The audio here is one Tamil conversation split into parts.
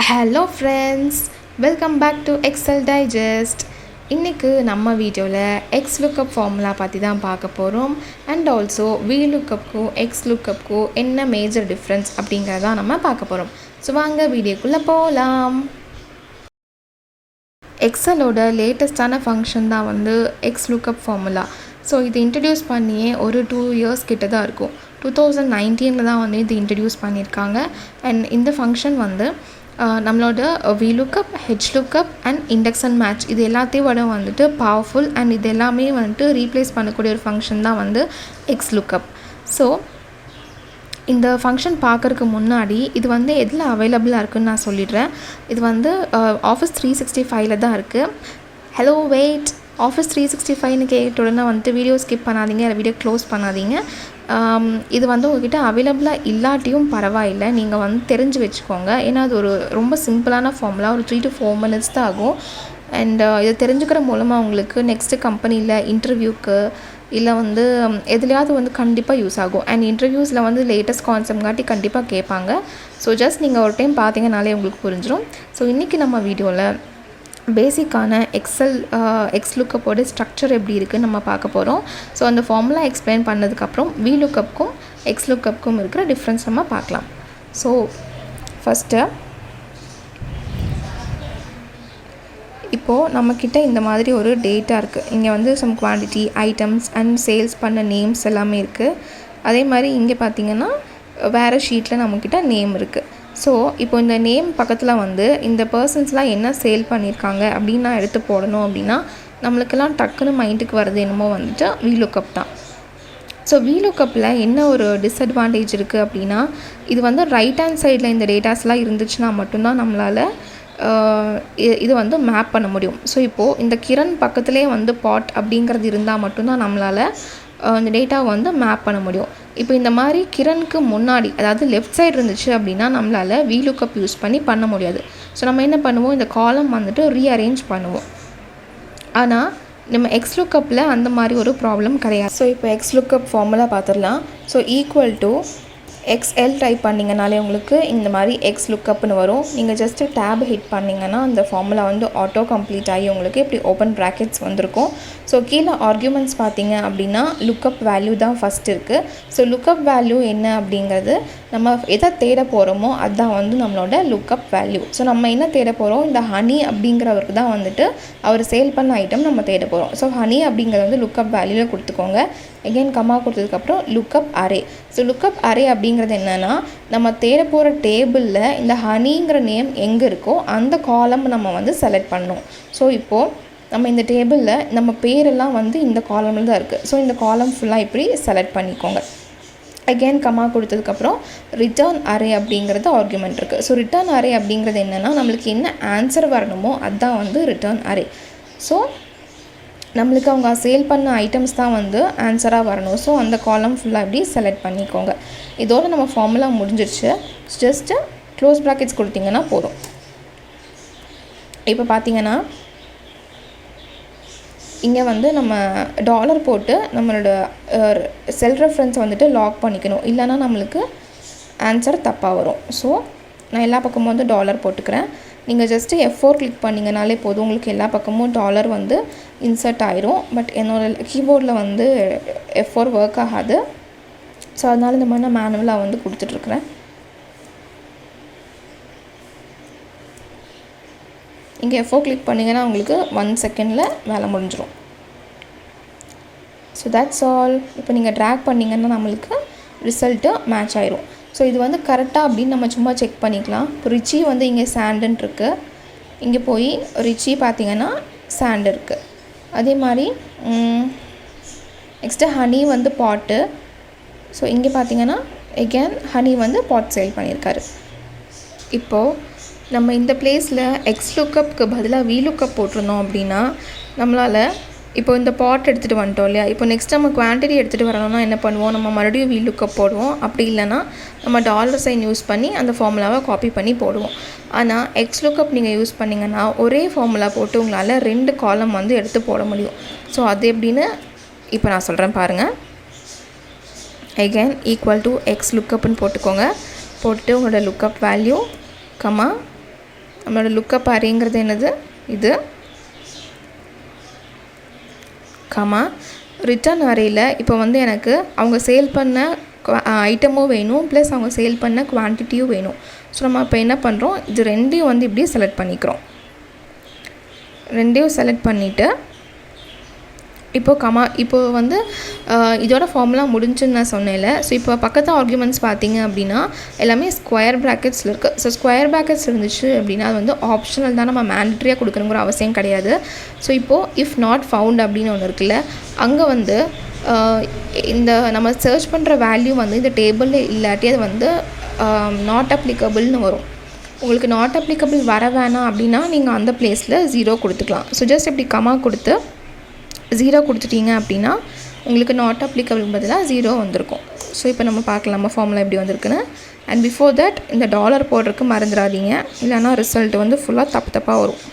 Hello friends, welcome back to Excel Digest. இன்றைக்கு நம்ம வீடியோவில் Xlookup ஃபார்முலா பற்றி தான் பார்க்க போகிறோம். அண்ட் ஆல்சோ vlookup-க்கும் Xlookup-க்கும் என்ன மேஜர் டிஃப்ரென்ஸ் அப்படிங்கிறதான் நம்ம பார்க்க போகிறோம். ஸோ வாங்க வீடியோக்குள்ளே போகலாம். எக்ஸலோட லேட்டஸ்டான ஃபங்க்ஷன் தான் Xlookup ஃபார்முலா. ஸோ இது இன்ட்ரடியூஸ் பண்ணியே ஒரு 2 years கிட்ட தான் இருக்கும். 2019 தான் இது இன்ட்ரடியூஸ் பண்ணியிருக்காங்க. அண்ட் இந்த ஃபங்க்ஷன் நம்மளோட vlookup, Xlookup and index and match இது எல்லாத்தையும் விட பவர்ஃபுல் அண்ட் இது எல்லாமே ரீப்ளேஸ் பண்ணக்கூடிய ஒரு ஃபங்க்ஷன் தான் Xlookup. ஸோ இந்த ஃபங்க்ஷன் பார்க்குறதுக்கு முன்னாடி இது எதில் அவைலபிளாக இருக்குதுன்னு நான் சொல்லிடுறேன். இது Office 365 தான் இருக்குது. ஹலோ வெயிட், Office 365ன்னு கேட்ட உடனே வீடியோ ஸ்கிப் பண்ணாதீங்க, வீடியோ க்ளோஸ் பண்ணாதீங்க. இது உங்கள்கிட்ட அவைலபிளாக இல்லாட்டியும் பரவாயில்லை, நீங்கள் தெரிஞ்சு வச்சுக்கோங்க. ஏன்னா அது ஒரு ரொம்ப சிம்பிளான ஃபார்முலா, ஒரு 3 to 4 minutes தான் ஆகும். அண்ட் இதை தெரிஞ்சுக்கிற மூலமாக உங்களுக்கு நெக்ஸ்ட்டு கம்பெனியில் இன்டர்வியூக்கு இல்லை எதுலையாவது கண்டிப்பாக யூஸ் ஆகும். அண்ட் இன்டர்வியூஸில் லேட்டஸ்ட் கான்செப்ட் காட்டி கண்டிப்பாக கேட்பாங்க. ஸோ ஜஸ்ட் நீங்கள் ஒரு டைம் பார்த்தீங்கனாலே உங்களுக்கு புரிஞ்சிடும். ஸோ இன்றைக்கி நம்ம வீடியோவில் பேசிக்கான Xlookup-ஓட ஸ்ட்ரக்சர் எப்படி இருக்குதுன்னு நம்ம பார்க்க போகிறோம். ஸோ அந்த ஃபார்முலா எக்ஸ்பிளைன் பண்ணதுக்கப்புறம் vlookup-க்கும் Xlookup-க்கும் இருக்கிற டிஃப்ரென்ஸ் நம்ம பார்க்கலாம். ஸோ ஃபஸ்ட்டு இப்போது நம்மக்கிட்ட இந்த மாதிரி ஒரு டேட்டா இருக்குது. இங்கே sum quantity, items and sales பண்ண நேம்ஸ் எல்லாமே இருக்குது. அதே மாதிரி இங்கே பார்த்திங்கன்னா வேறு ஷீட்டில் நம்மக்கிட்ட நேம் இருக்குது. ஸோ இப்போ இந்த நேம் பக்கத்தில் இந்த பர்சன்ஸ்லாம் என்ன சேல் பண்ணியிருக்காங்க அப்படின்னு நான் எடுத்து போடணும் அப்படின்னா நம்மளுக்கெல்லாம் டக்குன்னு மைண்டுக்கு வர்றது என்னமோ vlookup தான். ஸோ vlookup-ல் என்ன ஒரு டிஸ்அட்வான்டேஜ் இருக்குது அப்படின்னா இது ரைட் ஹேண்ட் சைடில் இந்த டேட்டாஸ்லாம் இருந்துச்சுன்னா மட்டும்தான் நம்மளால் இது மேப் பண்ண முடியும். ஸோ இப்போது இந்த கிரண் பக்கத்துலேயே பாட் அப்படிங்கிறது இருந்தால் மட்டும்தான் நம்மளால் இந்த டேட்டாவை மேப் பண்ண முடியும். இப்போ இந்த மாதிரி கிரணுக்கு முன்னாடி அதாவது லெஃப்ட் சைடு இருந்துச்சு அப்படின்னா நம்மளால் vlookup யூஸ் பண்ண முடியாது. ஸோ நம்ம என்ன பண்ணுவோம், இந்த காலம் ரீஅரேஞ்ச் பண்ணுவோம். ஆனால் நம்ம Xlookup-ல் அந்த மாதிரி ஒரு ப்ராப்ளம் கிடையாது. ஸோ இப்போ Xlookup ஃபார்முலா பார்த்துடலாம். So equal to XL type பண்ணிங்கனாலே உங்களுக்கு இந்த மாதிரி Xlookupன்னு வரும். நீங்கள் ஜஸ்ட்டு டேப் ஹிட் பண்ணிங்கன்னா அந்த ஃபார்முலா ஆட்டோ கம்ப்ளீட் ஆகி உங்களுக்கு இப்படி ஓப்பன் ப்ராக்கெட்ஸ் வந்திருக்கும். ஸோ கீழே ஆர்கியூமெண்ட்ஸ் பார்த்தீங்க அப்படின்னா லுக்கப் வேல்யூ தான் ஃபஸ்ட் இருக்குது. ஸோ லுக்கப் வேல்யூ என்ன அப்படிங்கிறது நம்ம எதை தேட போகிறோமோ அதுதான் நம்மளோட லுக்கப் வேல்யூ. ஸோ நம்ம என்ன தேட போகிறோம், இந்த ஹனி அப்படிங்கிறவருக்கு தான் அவர் சேல் பண்ண ஐட்டம் நம்ம தேட போகிறோம். ஸோ ஹனி அப்படிங்கிறது லுக்கப் வேல்யூவில் கொடுத்துக்கோங்க. எகெயின் கம்மா கொடுத்ததுக்கப்புறம் lookup array. So lookup array அப்படிங்கிறது என்னென்னா நம்ம தேட போகிற டேபிளில் இந்த ஹனிங்கிற நேம் எங்கே இருக்கோ அந்த காலம் நம்ம செலக்ட் பண்ணணும். ஸோ இப்போது நம்ம இந்த டேபிளில் நம்ம பேரெல்லாம் இந்த காலமில் தான் இருக்குது. ஸோ இந்த காலம் ஃபுல்லாக இப்படி செலக்ட் பண்ணிக்கோங்க. அகெயின் கம்மா கொடுத்ததுக்கப்புறம் ரிட்டர்ன் அரே அப்படிங்கிறது ஆர்குமெண்ட் இருக்குது. ஸோ ரிட்டர்ன் அரே அப்படிங்கிறது என்னென்னா நம்மளுக்கு என்ன ஆன்சர் வரணுமோ அதுதான் ரிட்டர்ன் அரே. ஸோ நம்மளுக்கு அவங்க சேல் பண்ண ஐட்டம்ஸ் தான் ஆன்சராக வரணும். ஸோ அந்த காலம் ஃபுல்லாக இப்படி செலக்ட் பண்ணிக்கோங்க. இதோடு நம்ம ஃபார்முலா முடிஞ்சிருச்சு. ஜஸ்ட்டு க்ளோஸ் ப்ராக்கெட்ஸ் கொடுத்திங்கன்னா போதும். இப்போ பார்த்திங்கன்னா இங்கே நம்ம டாலர் போட்டு நம்மளோட செல் ரெஃபரன்ஸ் லாக் பண்ணிக்கணும், இல்லைனா நம்மளுக்கு ஆன்சர் தப்பாக வரும். ஸோ நான் எல்லா பக்கமும் டாலர் போட்டுக்கிறேன். நீங்கள் ஜஸ்ட்டு F4 கிளிக் பண்ணிங்கனாலே போதும், உங்களுக்கு எல்லா பக்கமும் டாலர் இன்சர்ட் ஆயிரும். பட் என்னோடய கீபோர்டில் F4 ஒர்க் ஆகாது. ஸோ அதனால் இந்த மாதிரி நான் மேனுவலாக கொடுத்துட்ருக்குறேன். இங்கே F4 கிளிக் பண்ணிங்கன்னா உங்களுக்கு 1 செகண்டில் வேலை முடிஞ்சிடும். So that's all. இப்போ நீங்கள் ட்ராக் பண்ணிங்கன்னா நம்மளுக்கு ரிசல்ட்டு மேட்ச் ஆயிரும். ஸோ இது கரெக்டாக அப்படின்னு நம்ம சும்மா செக் பண்ணிக்கலாம். இப்போ ரிச்சி இங்கே சாண்டுன்னு இருக்குது. இங்கே போய் ரிச்சி பார்த்திங்கன்னா சாண்டு இருக்குது. அதே மாதிரி நெக்ஸ்ட்டு ஹனி பாட்டு. ஸோ இங்கே பார்த்திங்கன்னா எகெயின் ஹனி பாட் சேல் பண்ணியிருக்காரு. இப்போது நம்ம இந்த பிளேஸில் Xlookupக்கு பதிலாக vlookup போட்டிருந்தோம் அப்படின்னா நம்மளால் இப்போ இந்த பாட் எடுத்துகிட்டு வந்துட்டோம் இல்லையா, இப்போ நெக்ஸ்ட் நம்ம குவான்டிட்டி எடுத்துகிட்டு வரணும்னா என்ன பண்ணுவோம், நம்ம மறுபடியும் vlookup போடுவோம். அப்படி இல்லைனா நம்ம டாலர் சைன் யூஸ் பண்ணி அந்த ஃபார்முலாவை காப்பி பண்ணி போடுவோம். ஆனால் Xlookup நீங்கள் யூஸ் பண்ணிங்கன்னா ஒரே ஃபார்முலா போட்டு உங்களால் 2 காலம் எடுத்து போட முடியும். ஸோ அது எப்படின்னு இப்போ நான் சொல்கிறேன் பாருங்கள். அகெயின் ஈக்குவல் டு Xlookupன்னு போட்டுக்கோங்க. போட்டுட்டு உங்களோட லுக்கப் வேல்யூ கமா நம்மளோட லுக்கப் அரேங்கிறது என்னது, இது கமா ரிட்டர்ன் அரேயில் இப்போ வந்து எனக்கு அவங்க சேல் பண்ண ஐட்டமும் வேணும், ப்ளஸ் அவங்க சேல் பண்ண குவான்டிட்டியும் வேணும். ஸோ நம்ம இப்போ என்ன பண்ணுறோம், இது ரெண்டையும் வந்து இப்படியே செலக்ட் பண்ணிக்கிறோம். ரெண்டையும் செலக்ட் பண்ணிவிட்டு இப்போ வந்து இதோட ஃபார்முலா முடிஞ்சுன்னு நான் சொன்னேன்ல. ஸோ இப்போ பக்கத்து ஆர்குமெண்ட்ஸ் பார்த்தீங்க அப்படின்னா எல்லாமே ஸ்கொயர் ப்ராக்கெட்ஸில் இருக்குது. ஸோ ஸ்கொயர் ப்ராக்கெட்ஸ் இருந்துச்சு அப்படின்னா அது வந்து ஆப்ஷனல் தான், நம்ம மேண்டட்ரியாக கொடுக்கணுங்கிற அவசியம் கிடையாது. ஸோ இப்போது இஃப் நாட் ஃபவுண்ட் அப்படின்னு ஒன்று இருக்குல்ல, அங்கே வந்து இந்த நம்ம சர்ச் பண்ணுற வேல்யூ வந்து இந்த டேபிளில் இல்லாட்டி அது வந்து நாட் அப்ளிகபிள்னு வரும். உங்களுக்கு நாட் அப்ளிகபிள் வர வேணாம் அப்படின்னா நீங்கள் அந்த பிளேஸில் 0 கொடுத்துக்கலாம். ஸோ ஜஸ்ட் இப்படி கமா கொடுத்து 0 கொடுத்துட்டீங்க அப்படின்னா உங்களுக்கு நாட் அப்ளிகபிள் பதிலாக 0 வந்திருக்கும். ஸோ இப்போ நம்ம பார்க்கலாம் நம்ம ஃபார்முலா எப்படி வந்திருக்குன்னு. அண்ட் பிஃபோர் தட் இந்த டாலர் போடுறதுக்கு மறந்துடாதீங்க, இல்லைனா ரிசல்ட் வந்து ஃபுல்லாக தப்பாக வரும்.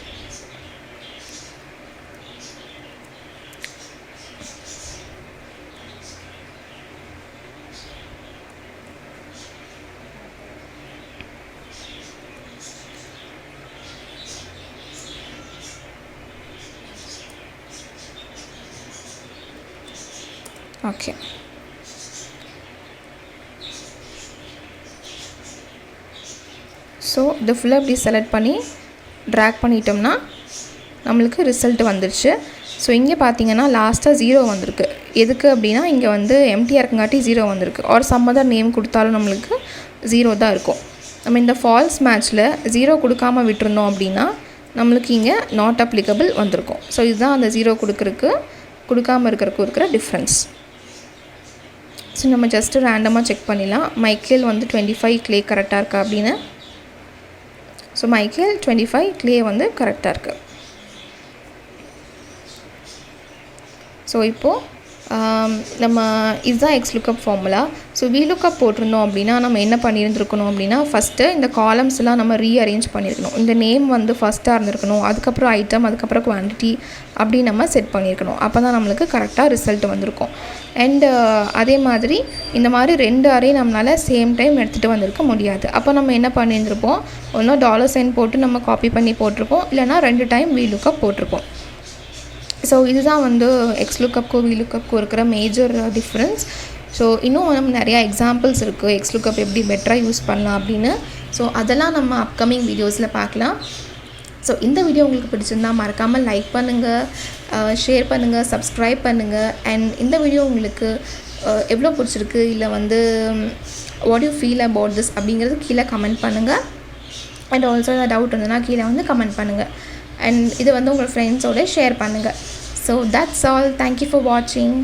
ஓகே, ஸோ இது ஃபுல்லாக இப்படி செலக்ட் பண்ணி ட்ராக் பண்ணிட்டோம்னா நம்மளுக்கு ரிசல்ட் வந்துடுச்சு. ஸோ இங்கே பார்த்தீங்கன்னா லாஸ்ட்டாக 0 வந்திருக்கு. எதுக்கு அப்படின்னா இங்கே வந்து எம்டியாக இருக்கங்காட்டி 0 வந்திருக்கு. ஆர் சம் அதர் நேம் கொடுத்தாலும் நம்மளுக்கு 0 தான் இருக்கும். நம்ம இந்த ஃபால்ஸ் மேட்ச்சில் 0 கொடுக்காமல் விட்டுருந்தோம் அப்படின்னா நம்மளுக்கு இங்கே நாட் அப்ளிகபிள் வந்திருக்கும். ஸோ இதுதான் அந்த 0 கொடுக்காமல் இருக்கிற டிஃப்ரென்ஸ். ஸோ நம்ம ஜஸ்ட்டு ரேண்டமாக செக் பண்ணிடலாம். மைக்கேல் வந்து 25 கிளே கரெக்டாக இருக்கா அப்படின்னு. ஸோ மைக்கேல் 25 கிளே வந்து கரெக்டாக இருக்குது. ஸோ இப்போது நம்ம இதுதான் Xlookup ஃபார்முலா. ஸோ vlookup போட்டிருந்தோம் அப்படின்னா நம்ம என்ன பண்ணியிருந்துருக்கணும் அப்படின்னா ஃபஸ்ட்டு இந்த காலம்ஸ்லாம் நம்ம ரீஅரேஞ்ச் பண்ணியிருக்கணும். இந்த நேம் வந்து ஃபஸ்ட்டாக இருந்திருக்கணும், அதுக்கப்புறம் ஐட்டம், அதுக்கப்புறம் குவான்டிட்டி அப்படி நம்ம செட் பண்ணியிருக்கணும். அப்போ தான் நம்மளுக்கு கரெக்டாக ரிசல்ட் வந்திருக்கும். அண்டு அதே மாதிரி இந்த மாதிரி 2 அரே நம்மளால் சேம் டைம் எடுத்துகிட்டு வந்திருக்க முடியாது. அப்போ நம்ம என்ன பண்ணியிருந்திருப்போம், ஒன்றும் $sign போட்டு நம்ம காப்பி பண்ணி போட்டிருப்போம், இல்லைனா 2 டைம் vlookup போட்டிருப்போம். ஸோ இதுதான் வந்து Xlookupக்கும் vlookup இருக்கிற மேஜர் டிஃப்ரென்ஸ். ஸோ இன்னும் நம்ம நிறையா எக்ஸாம்பிள்ஸ் இருக்குது Xlookup எப்படி பெட்டராக யூஸ் பண்ணலாம் அப்படின்னு. ஸோ அதெல்லாம் நம்ம அப்கமிங் வீடியோஸில் பார்க்கலாம். ஸோ இந்த வீடியோ உங்களுக்கு பிடிச்சிருந்தால் மறக்காமல் லைக் பண்ணுங்கள், ஷேர் பண்ணுங்கள், சப்ஸ்கிரைப் பண்ணுங்கள். அண்ட் இந்த வீடியோ உங்களுக்கு எவ்வளோ பிடிச்சிருக்கு, இல்லை வந்து what you feel about this அப்படிங்கிறது கீழே கமெண்ட் பண்ணுங்கள். அண்ட் ஆல்சோ ஏதாவது டவுட் இருந்ததுன்னா கீழே வந்து கமெண்ட் பண்ணுங்கள். அண்ட் இது வந்து உங்கள் ஃப்ரெண்ட்ஸோடு ஷேர் பண்ணுங்கள். So that's all. Thank you for வாட்சிங்.